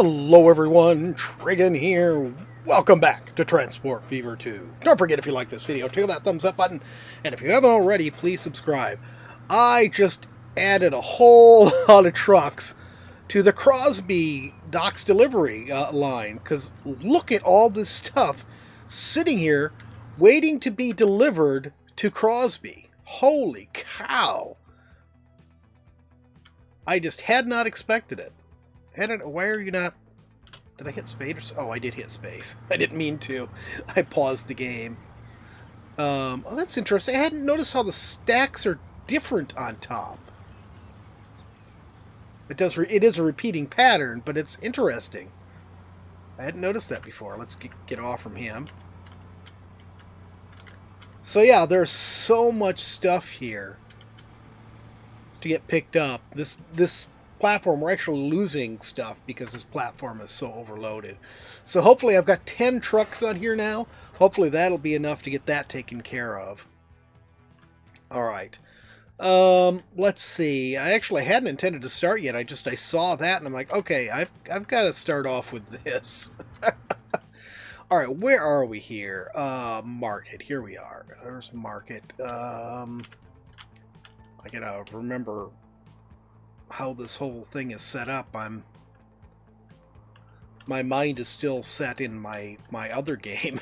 Hello everyone, Trigan here. Welcome back to Transport Fever 2. Don't forget, if you like this video, tickle that thumbs up button. And if you haven't already, please subscribe. I just added a whole lot of trucks to the Crosby Docks delivery line. Because look at all this stuff sitting here waiting to be delivered to Crosby. Holy cow. I just had not expected it. Why are you not... Did I hit space? Oh, I did hit space. I didn't mean to. I paused the game. Oh, that's interesting. I hadn't noticed how the stacks are different on top. It is a repeating pattern, but it's interesting. I hadn't noticed that before. Let's get off from him. So yeah, there's so much stuff here to get picked up. This platform, we're actually losing stuff because this platform is so overloaded. So hopefully I've got 10 trucks on here now. Hopefully that'll be enough to get that taken care of. Alright. Let's see. I actually hadn't intended to start yet. I saw that and I'm like, okay, I've got to start off with this. Alright, where are we here? Market. Here we are. There's market. I gotta remember how this whole thing is set up. My mind is still set in my other game.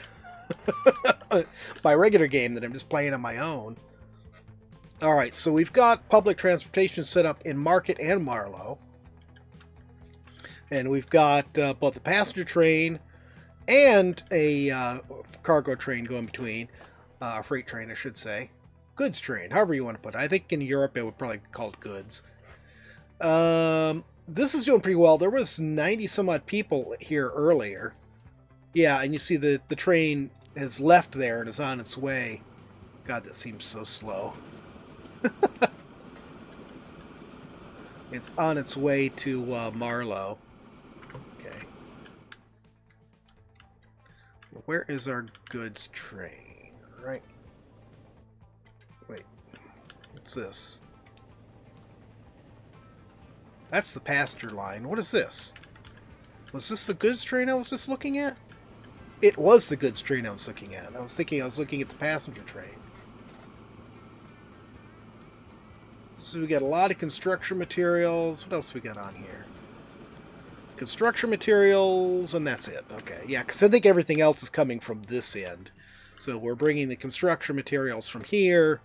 My regular game that I'm just playing on my own. Alright, so we've got public transportation set up in Market and Marlow. And we've got both a passenger train and a cargo train going between. A freight train, I should say. Goods train, however you want to put it. I think in Europe it would probably be called goods. This is doing pretty well. There was 90 some odd people here earlier. Yeah, and you see the train has left there and is on its way. God, that seems so slow. It's on its way to Marlow. Okay. Where is our goods train? Right. Wait. What's this? That's the passenger line. What is this? Was this the goods train I was just looking at? It was the goods train I was looking at. I was thinking I was looking at the passenger train. So we got a lot of construction materials. What else we got on here? Construction materials, and that's it. Okay, yeah, because I think everything else is coming from this end. So we're bringing the construction materials from here.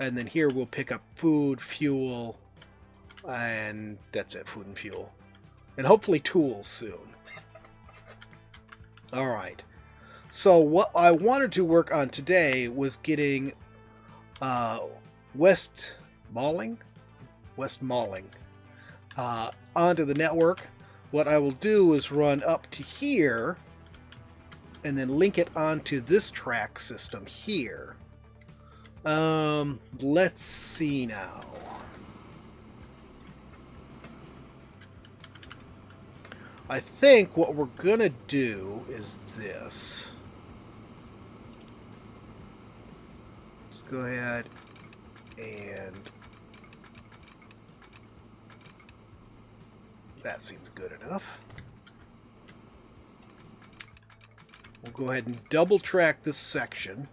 And then here we'll pick up food, fuel... And that's it, food and fuel. And hopefully tools soon. Alright. So what I wanted to work on today was getting Westmauling onto the network. What I will do is run up to here and then link it onto this track system here. Let's see now. I think what we're going to do is this. Let's go ahead and... That seems good enough. We'll go ahead and double track this section.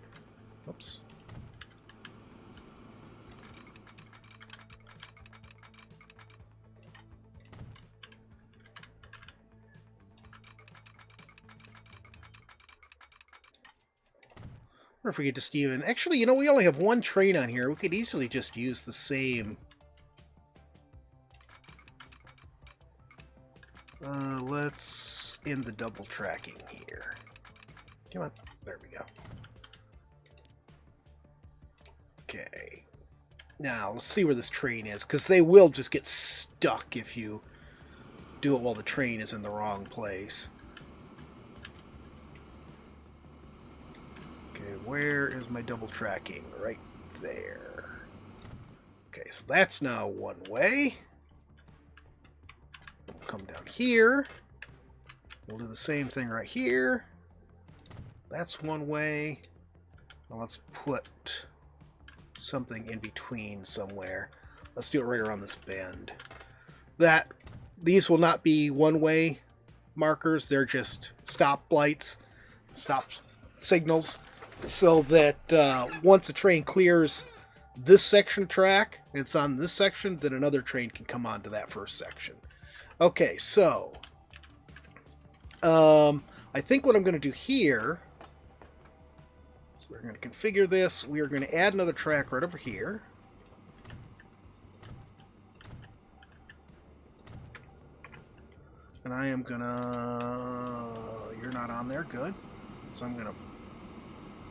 Oops. Or if we could just even... Actually, you know, we only have one train on here. We could easily just use the same... let's end the double tracking here. Come on. There we go. Okay. Now, let's see where this train is, because they will just get stuck if you do it while the train is in the wrong place. Where is my double tracking? Right there. Okay, so that's now one way. We'll come down here. We'll do the same thing right here. That's one way. Now let's put something in between somewhere. Let's do it right around this bend. That These will not be one-way markers. They're just stop lights, stop signals, so that once a train clears this section of track, it's on this section, then another train can come onto that first section. Okay, so I think what I'm going to do here, so we're going to configure this. We are going to add another track right over here. And I am going to... You're not on there, good. So I'm going to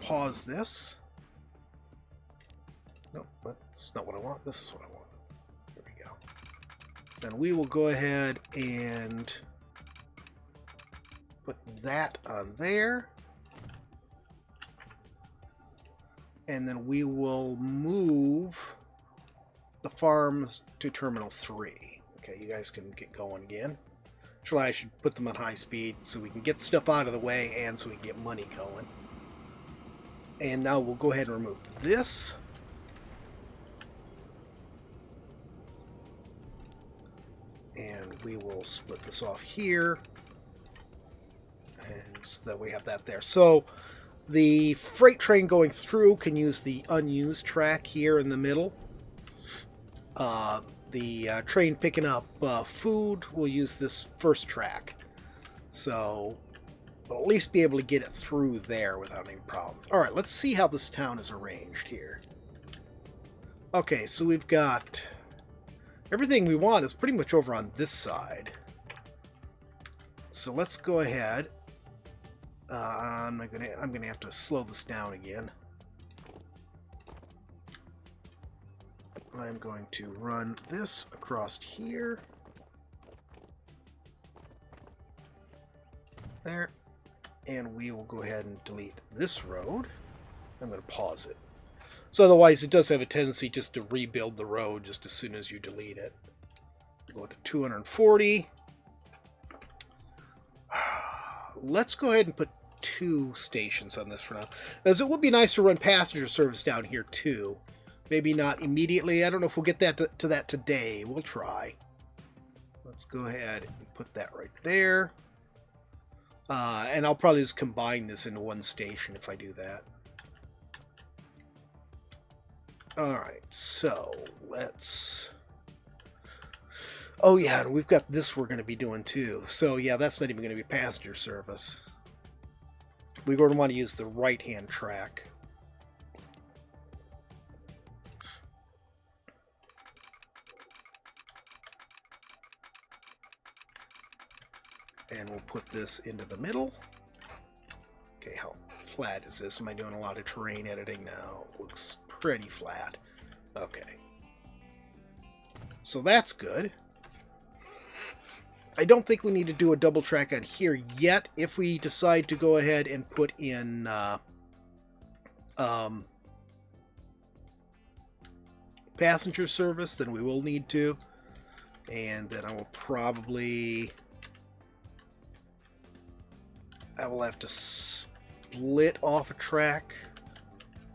pause this. Nope, that's not what I want. This is what I want. There we go. Then we will go ahead and put that on there. And then we will move the farms to Terminal 3. Okay, you guys can get going again. Actually, I should put them on high speed so we can get stuff out of the way and so we can get money going. And now we'll go ahead and remove this. And we will split this off here. And so that we have that there. So the freight train going through can use the unused track here in the middle. The train picking up food will use this first track. So we'll at least be able to get it through there without any problems. Alright, let's see how this town is arranged here. Okay, so we've got... everything we want is pretty much over on this side. So let's go ahead. I'm gonna have to slow this down again. I'm going to run this across here. There. And we will go ahead and delete this road. I'm going to pause it. So otherwise it does have a tendency just to rebuild the road just as soon as you delete it. Go to 240. Let's go ahead and put 2 stations on this for now. As it would be nice to run passenger service down here too. Maybe not immediately. I don't know if we'll get that to that today. We'll try. Let's go ahead and put that right there. And I'll probably just combine this into one station if I do that. Alright, so let's... oh yeah, and we've got this we're going to be doing too. So yeah, that's not even going to be passenger service. We're going to want to use the right-hand track. And we'll put this into the middle. Okay, how flat is this? Am I doing a lot of terrain editing now? Looks pretty flat. Okay. So that's good. I don't think we need to do a double track on here yet. If we decide to go ahead and put in passenger service, then we will need to. And then I will have to split off a track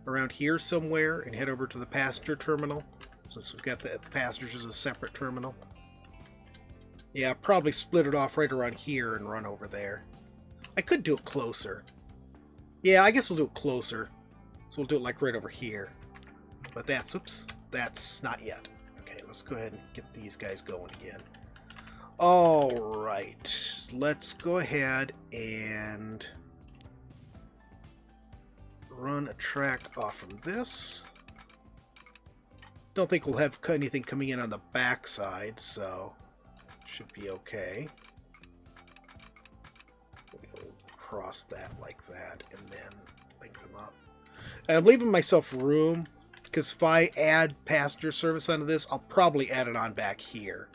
around here somewhere and head over to the passenger terminal, since we've got the passengers as a separate terminal. Yeah, probably split it off right around here and run over there. I could do it closer. Yeah, I guess we'll do it closer. So we'll do it like right over here. But that's, oops, that's not yet. Okay, let's go ahead and get these guys going again. Alright, let's go ahead and run a track off from this. Don't think we'll have anything coming in on the back side, so should be okay. We'll cross that like that and then link them up. And I'm leaving myself room, because if I add passenger service onto this, I'll probably add it on back here.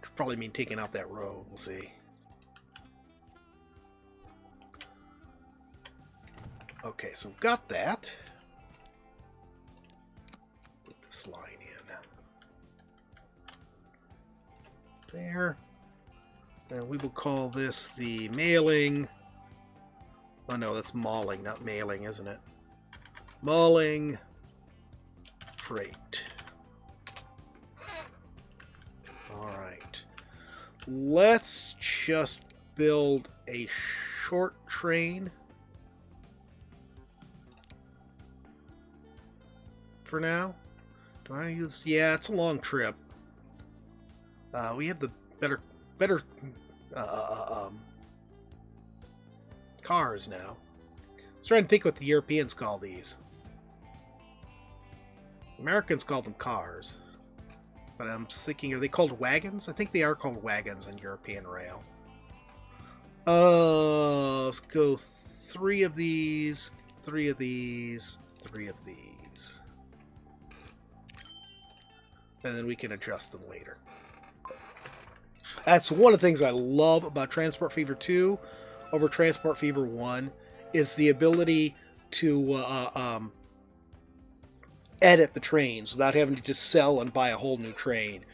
Which probably mean taking out that road. We'll see. Okay, so we've got that. Put this line in. There. And we will call this the mailing. Oh no, that's mauling, not mailing, isn't it? Mauling freight. Alright. Let's just build a short train for now. Do I use... Yeah, it's a long trip. We have the better cars now. I was trying to think what the Europeans call these. Americans call them cars. But I'm thinking, are they called wagons? I think they are called wagons in European rail. Let's go 3 of these, 3 of these, 3 of these. And then we can adjust them later. That's one of the things I love about Transport Fever 2 over Transport Fever 1 is the ability to edit the trains without having to just sell and buy a whole new train.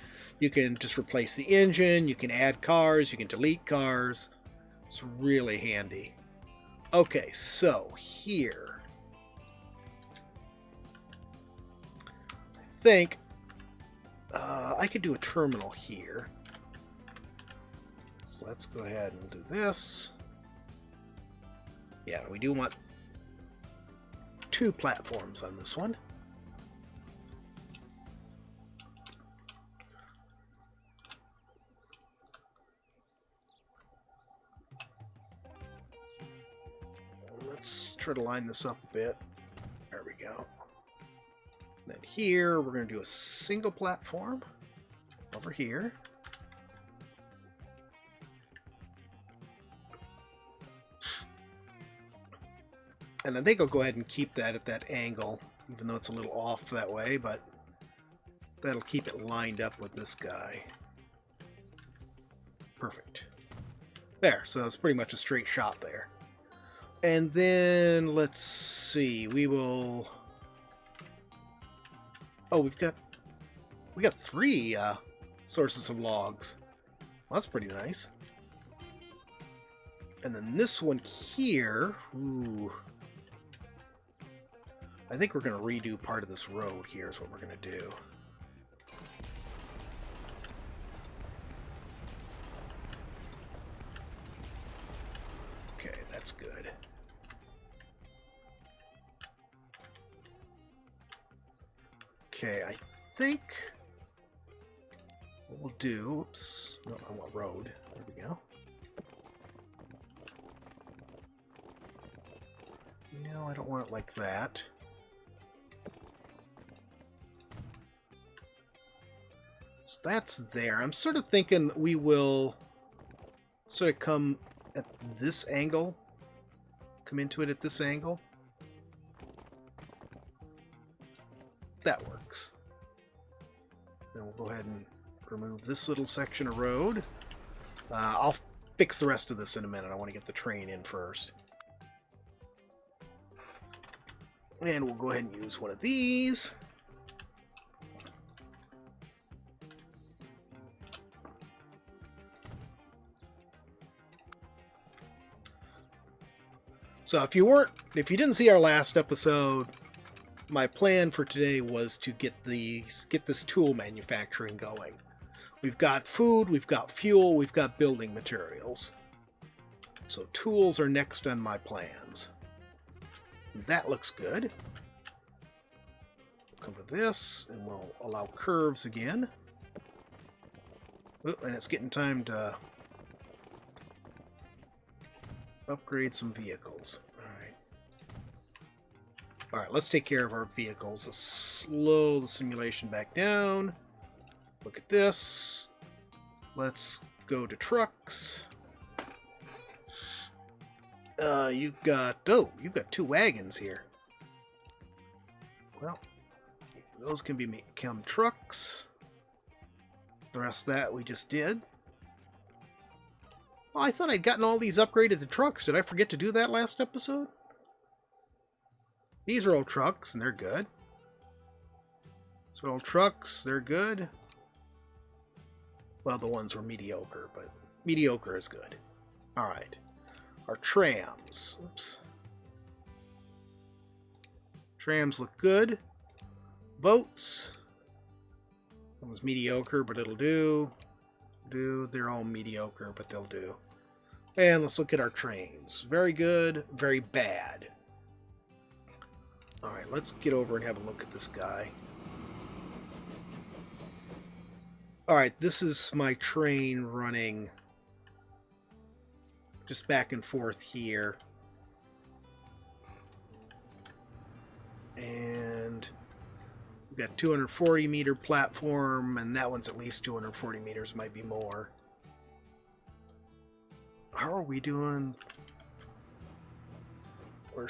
You can just replace the engine, you can add cars, you can delete cars. It's really handy. Okay, so here. I think I could do a terminal here. So let's go ahead and do this. Yeah, we do want 2 platforms on this one. Let's try to line this up a bit. There we go. Then here, we're going to do a single platform over here. And I think I'll go ahead and keep that at that angle, even though it's a little off that way, but that'll keep it lined up with this guy. Perfect. There, so it's pretty much a straight shot there. And then, let's see, we will... Oh, we got 3 sources of logs. Well, that's pretty nice. And then this one here, ooh. I think we're going to redo part of this road here is what we're going to do. Okay, that's good. Okay, I think what we'll do... Oops, no, I want road. There we go. No, I don't want it like that. So that's there. I'm sort of thinking we will sort of come at this angle. Come into it at this angle. That works. Then we'll go ahead and remove this little section of road. I'll fix the rest of this in a minute. I want to get the train in first. And we'll go ahead and use one of these. So if you didn't see our last episode, my plan for today was to get this tool manufacturing going. We've got food, we've got fuel, we've got building materials. So tools are next on my plans. That looks good. Come to this, and we'll allow curves again. Oh, and it's getting time to upgrade some vehicles. Alright, let's take care of our vehicles. Let's slow the simulation back down. Look at this. Let's go to trucks. You've got 2 wagons here. Well, those can become trucks. The rest of that we just did. Oh, I thought I'd gotten all these upgraded to trucks. Did I forget to do that last episode? These are old trucks, and they're good. So old trucks, they're good. Well, the ones were mediocre, but mediocre is good. Alright. Our trams. Oops. Trams look good. Boats. That was mediocre, but it'll do. They're all mediocre, but they'll do. And let's look at our trains. Very good, very bad. Alright, let's get over and have a look at this guy. Alright, this is my train running just back and forth here. And we've got 240 meter platform, and that one's at least 240 meters, might be more. How are we doing? We're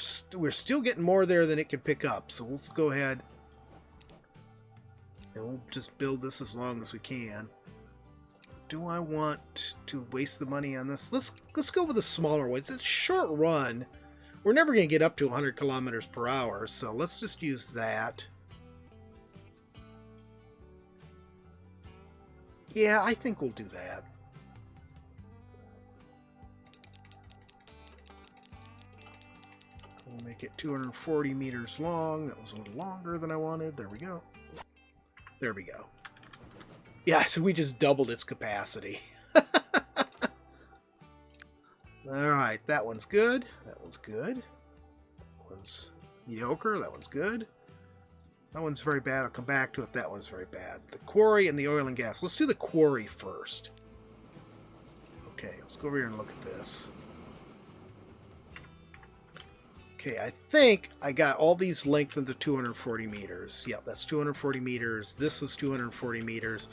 still getting more there than it can pick up, so let's go ahead and we'll just build this as long as we can. Do I want to waste the money on this? Let's go with the smaller ones. It's a short run. We're never going to get up to 100 kilometers per hour, so let's just use that. Yeah, I think we'll do that. We'll make it 240 meters long. That was a little longer than I wanted. There we go. There we go. Yeah, so we just doubled its capacity. Alright, that one's good. That one's good. That one's mediocre. That one's good. That one's very bad. I'll come back to it. That one's very bad. The quarry and the oil and gas. Let's do the quarry first. Okay, let's go over here and look at this. Okay, I think I got all these lengthened to 240 meters. Yep, that's 240 meters. This was 240 meters.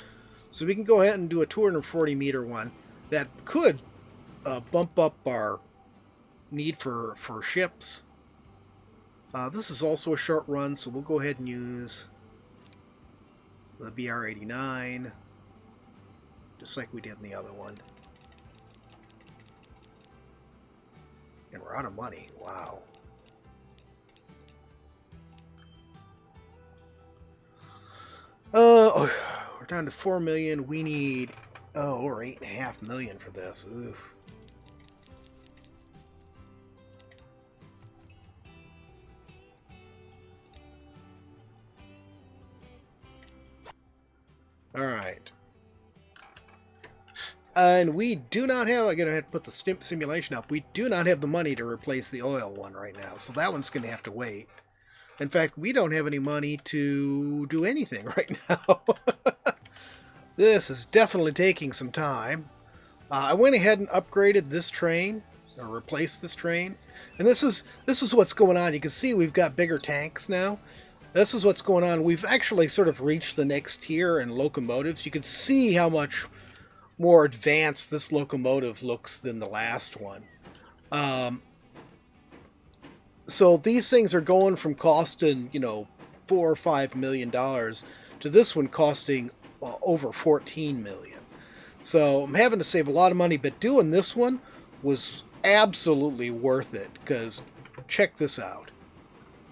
So we can go ahead and do a 240 meter one. That could bump up our need for ships. This is also a short run, so we'll go ahead and use the BR-89, just like we did in the other one. And we're out of money. Wow. We're down to 4 million. We need, or 8.5 million for this. Oof. All right. And we do not have, I'm going to have to put the simulation up. We do not have the money to replace the oil one right now. So that one's going to have to wait. In fact, we don't have any money to do anything right now. This is definitely taking some time. I went ahead and upgraded this train, or replaced this train. And this is what's going on. You can see we've got bigger tanks now. This is what's going on. We've actually sort of reached the next tier in locomotives. You can see how much more advanced this locomotive looks than the last one. So these things are going from costing, $4 or $5 million to this one costing over 14 million. So I'm having to save a lot of money, but doing this one was absolutely worth it, because check this out.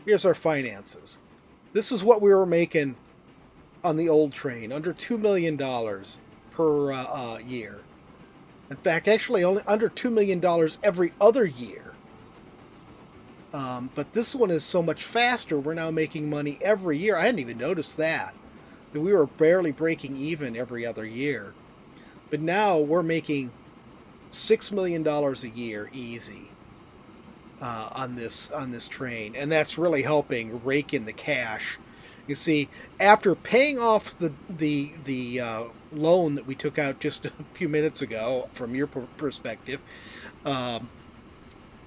Here's our finances. This is what we were making on the old train, under $2 million per year. In fact, actually only under $2 million every other year. But this one is so much faster, we're now making money every year. I hadn't even noticed that. We were barely breaking even every other year. But now we're making $6 million a year easy on this train. And that's really helping rake in the cash. You see, after paying off the loan that we took out just a few minutes ago, from your perspective,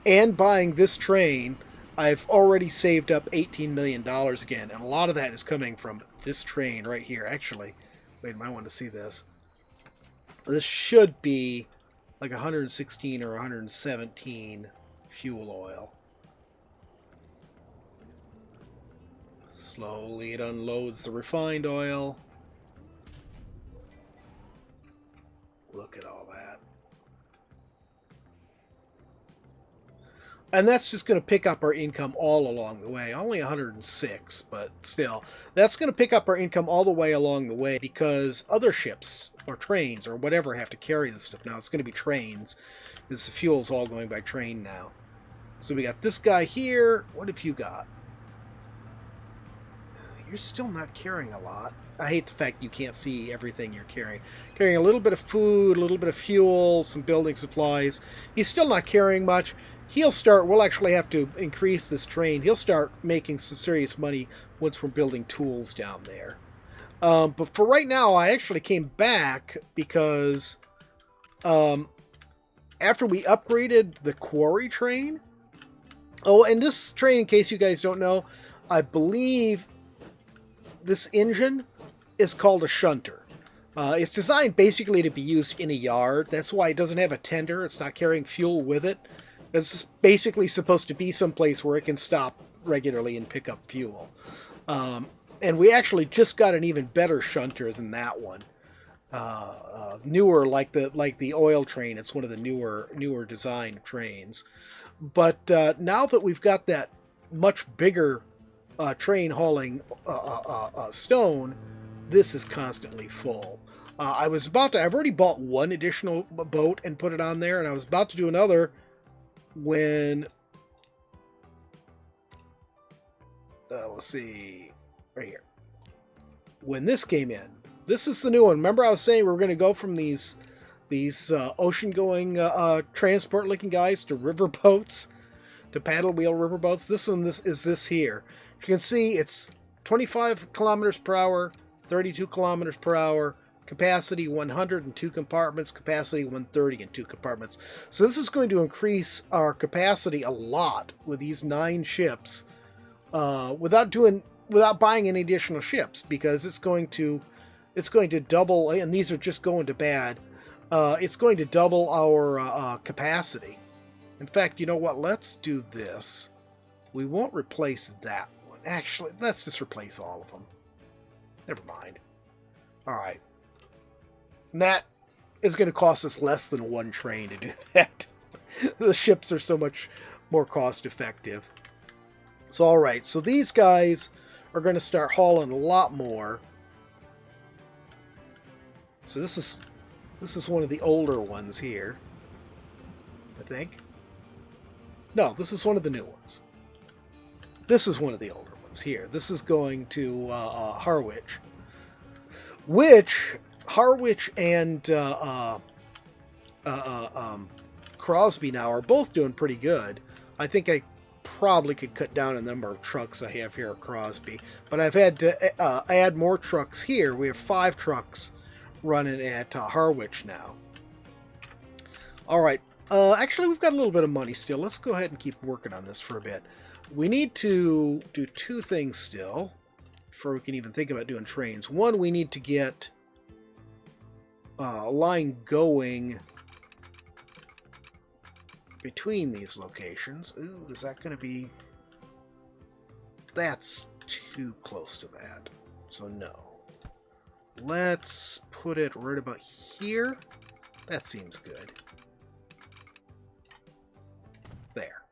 and buying this train, I've already saved up $18 million again. And a lot of that is coming from this train right here. Actually, wait, I might want to see this. This should be like 116 or 117 fuel oil. Slowly it unloads the refined oil. Look at all that. And that's just going to pick up our income all along the way. Only 106, but still. That's going to pick up our income all the way along the way, because other ships or trains or whatever have to carry this stuff now. It's going to be trains, because the fuel's all going by train now. So we got this guy here. What have you got? You're still not carrying a lot. I hate the fact you can't see everything you're carrying. Carrying a little bit of food, a little bit of fuel, some building supplies. He's still not carrying much. We'll actually have to increase this train. He'll start making some serious money once we're building tools down there. But for right now, I actually came back because after we upgraded the quarry train. Oh, and this train, in case you guys don't know, I believe this engine is called a shunter. It's designed basically to be used in a yard. That's why it doesn't have a tender. It's not carrying fuel with it. It's basically supposed to be someplace where it can stop regularly and pick up fuel. And we actually just got an even better shunter than that one. Newer, like the oil train. It's one of the newer design trains. But now that we've got that much bigger train hauling stone, this is constantly full. I've already bought one additional boat and put it on there, and I was about to do another when, let's see, right here. When this came in, this is the new one. Remember I was saying we were going to go from these ocean-going transport-looking guys to river boats, to paddle wheel river boats. This is this here. You can see it's 25 kilometers per hour, 32 kilometers per hour, capacity 100 and 2 compartments, capacity 130 and 2 compartments. So this is going to increase our capacity a lot with these 9 ships, without buying any additional ships, because it's going to double, and these are just going to bad. It's going to double our capacity. In fact, you know what? Let's do this. We won't replace that one. Actually, let's just replace all of them. Never mind. All right. And that is going to cost us less than one train to do that. The ships are so much more cost effective. So, all right. So these guys are going to start hauling a lot more. So this is one of the older ones here, I think. No, this is one of the new ones. This is one of the older ones here. This is going to Harwich. Which Harwich and Crosby now are both doing pretty good. I think I probably could cut down the number of trucks I have here at Crosby. But I've had to add more trucks here. We have 5 trucks running at Harwich now. All right. Actually, we've got a little bit of money still. Let's go ahead and keep working on this for a bit. We need to do 2 things still before we can even think about doing trains. One, we need to get a line going between these locations. Ooh, is that going to be... That's too close to that. So no. Let's put it right about here. That seems good. There.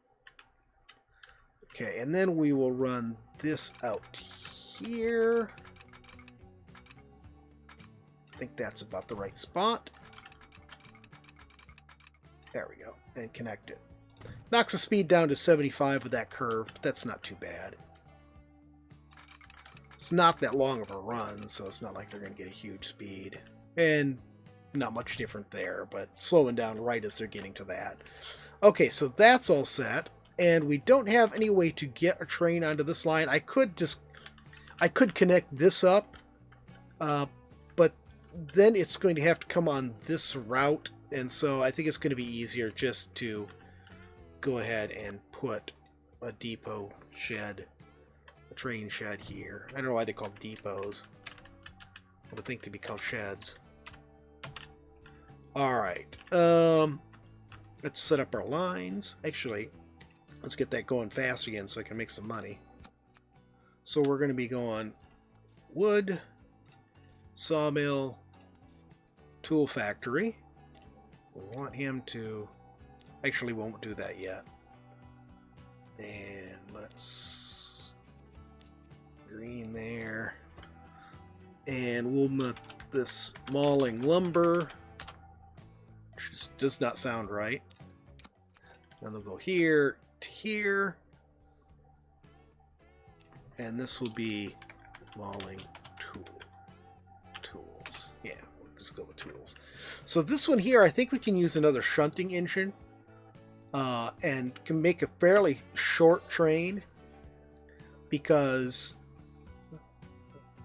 Okay, and then we will run this out here. I think that's about the right spot. There we go. And connect it. Knocks the speed down to 75 with that curve, but that's not too bad. It's not that long of a run, so it's not like they're going to get a huge speed. And not much different there, but slowing down right as they're getting to that. Okay, so that's all set. And we don't have any way to get a train onto this line. I could connect this up, but then it's going to have to come on this route. And so I think it's going to be easier just to go ahead and put a depot shed, a train shed here. I don't know why they call them depots. I would think they'd be called sheds. Alright. Let's set up our lines. Actually, let's get that going fast again so I can make some money. So we're going to be going wood, sawmill, tool factory. We want him to... Actually, won't do that yet. And let's... green there. And we'll move this mauling lumber, which just does not sound right. Then they'll go here to here. And this will be Mauling tools. Yeah, we'll just go with tools. So this one here, I think we can use another shunting engine and can make a fairly short train, because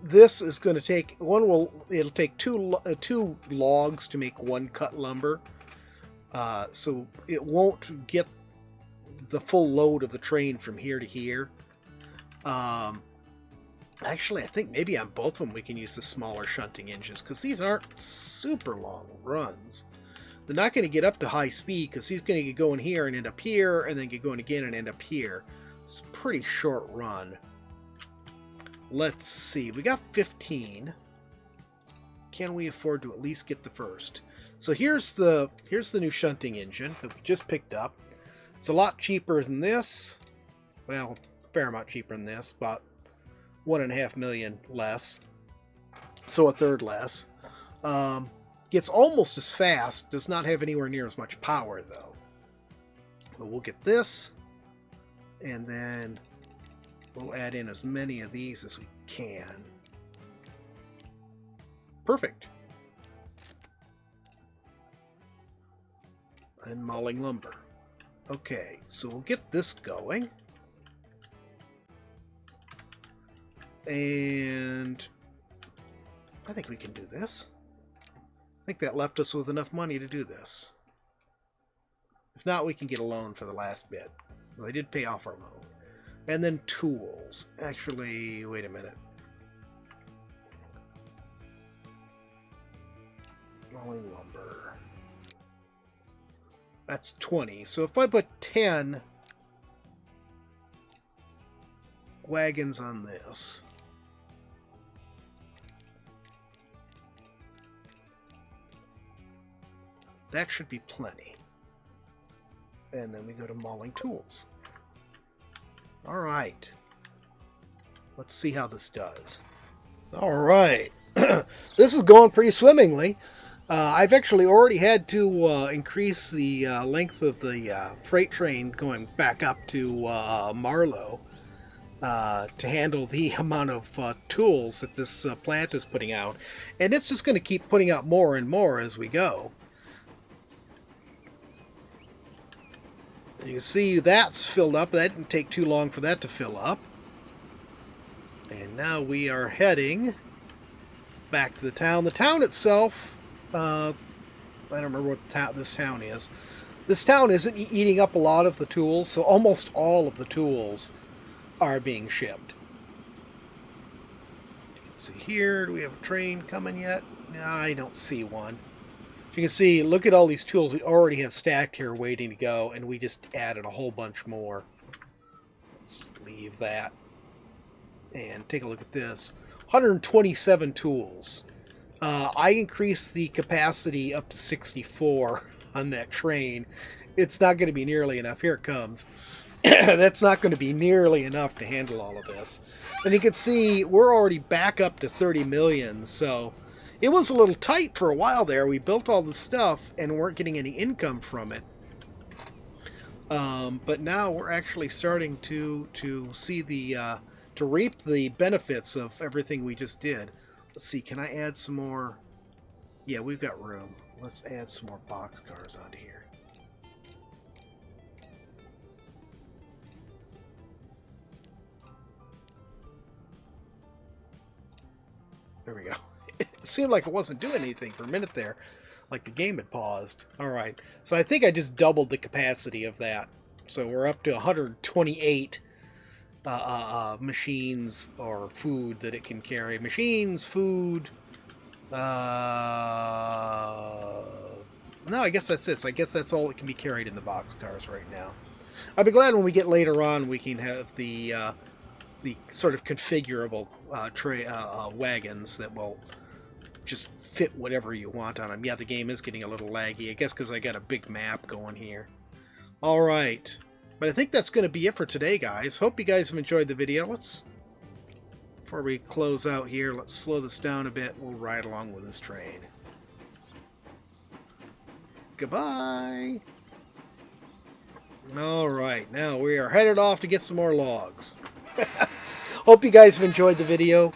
this is going to take it'll take two logs to make one cut lumber, so it won't get the full load of the train from here to here. Actually, I think maybe on both of them we can use the smaller shunting engines, because these aren't super long runs. They're not going to get up to high speed, because he's going to get going here and end up here, and then get going again and end up here. It's a pretty short run. Let's see. We got 15. Can we afford to at least get the first? So here's the new shunting engine that we just picked up. It's a lot cheaper than this. Well, a fair amount cheaper than this, about 1.5 million less. So a third less. Gets almost as fast. Does not have anywhere near as much power though. But we'll get this, and then we'll add in as many of these as we can. Perfect. And mauling lumber. Okay, so we'll get this going. And I think we can do this. I think that left us with enough money to do this. If not, we can get a loan for the last bit. I did pay off our loan. And then tools. Actually, wait a minute. Mauling lumber. That's 20. So if I put 10 wagons on this, that should be plenty. And then we go to mauling tools. All right. Let's see how this does. All right. This is going pretty swimmingly. I've actually already had to increase the length of the freight train going back up to Marlow to handle the amount of tools that this plant is putting out. And it's just going to keep putting out more and more as we go. You can see that's filled up. That didn't take too long for that to fill up. And now we are heading back to the town. The town itself, I don't remember what this town is. This town isn't eating up a lot of the tools, so almost all of the tools are being shipped. Let's see here. Do we have a train coming yet? No, I don't see one. You can see, look at all these tools we already have stacked here waiting to go, and we just added a whole bunch more. Let's leave that and take a look at this. 127 tools. I increased the capacity up to 64 on that train. It's not going to be nearly enough. Here it comes. That's not going to be nearly enough to handle all of this. And you can see we're already back up to 30 million, so it was a little tight for a while there. We built all the stuff and weren't getting any income from it. But now we're actually starting to see to reap the benefits of everything we just did. Let's see, can I add some more? Yeah, we've got room. Let's add some more boxcars onto here. There we go. It seemed like it wasn't doing anything for a minute there, like the game had paused. All right, so I think I just doubled the capacity of that. So we're up to 128 machines or food that it can carry. Machines, food. No, I guess that's it. So I guess that's all that can be carried in the boxcars right now. I'll be glad when we get later on we can have the sort of configurable wagons that will just fit whatever you want on them. Yeah, the game is getting a little laggy, I guess because I got a big map going here. All right, but I think that's going to be it for today, guys. Hope you guys have enjoyed the video. Before we close out here, let's slow this down a bit. We'll ride along with this train. Goodbye. All right, now we are headed off to get some more logs. Hope you guys have enjoyed the video.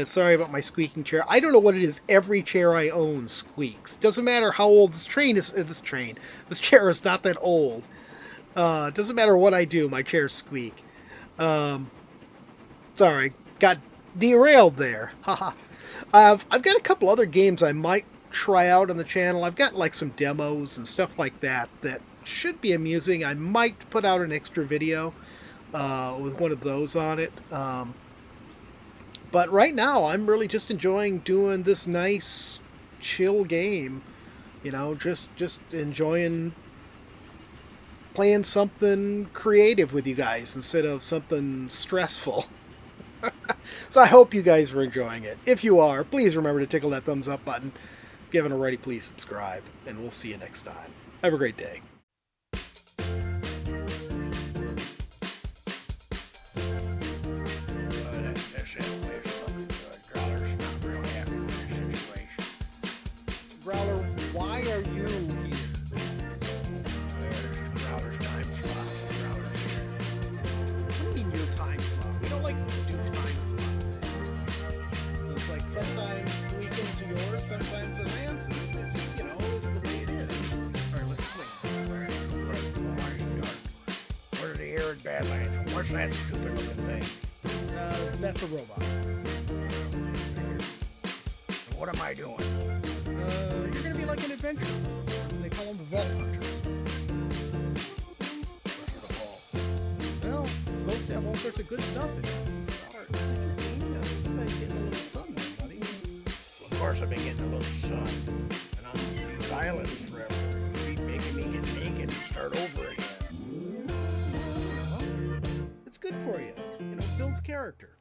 Sorry about my squeaking chair. I don't know what it is. Every chair I own squeaks. Doesn't matter how old this train is. This chair is not that old. Doesn't matter what I do. My chairs squeak. Sorry, got derailed there. Haha. I've got a couple other games I might try out on the channel. I've got like some demos and stuff like that that should be amusing. I might put out an extra video with one of those on it. But right now, I'm really just enjoying doing this nice, chill game. You know, just enjoying playing something creative with you guys instead of something stressful. So I hope you guys are enjoying it. If you are, please remember to tickle that thumbs up button. If you haven't already, please subscribe, and we'll see you next time. Have a great day. Growler, why are you here? Growler's time slot. Growler's here. What do you mean your time slot? We don't like to do time slots. It's like sometimes weekends are yours, sometimes the man's. It's just, you know, it's the way it is. Alright, let's play. Where's the arid Badlands? What's that stupid looking thing? That's a robot. What am I doing? You're gonna be like an adventurer. They call them the vault hunters. What's the vault? Well, it's supposed to have all sorts of good stuff in it. Is it just me? You might get a little sun there, buddy. Well, of course I've been getting a little sun. And on these islands forever. You keep making me get naked and start over again. Well, it's good for you. You know, it builds character.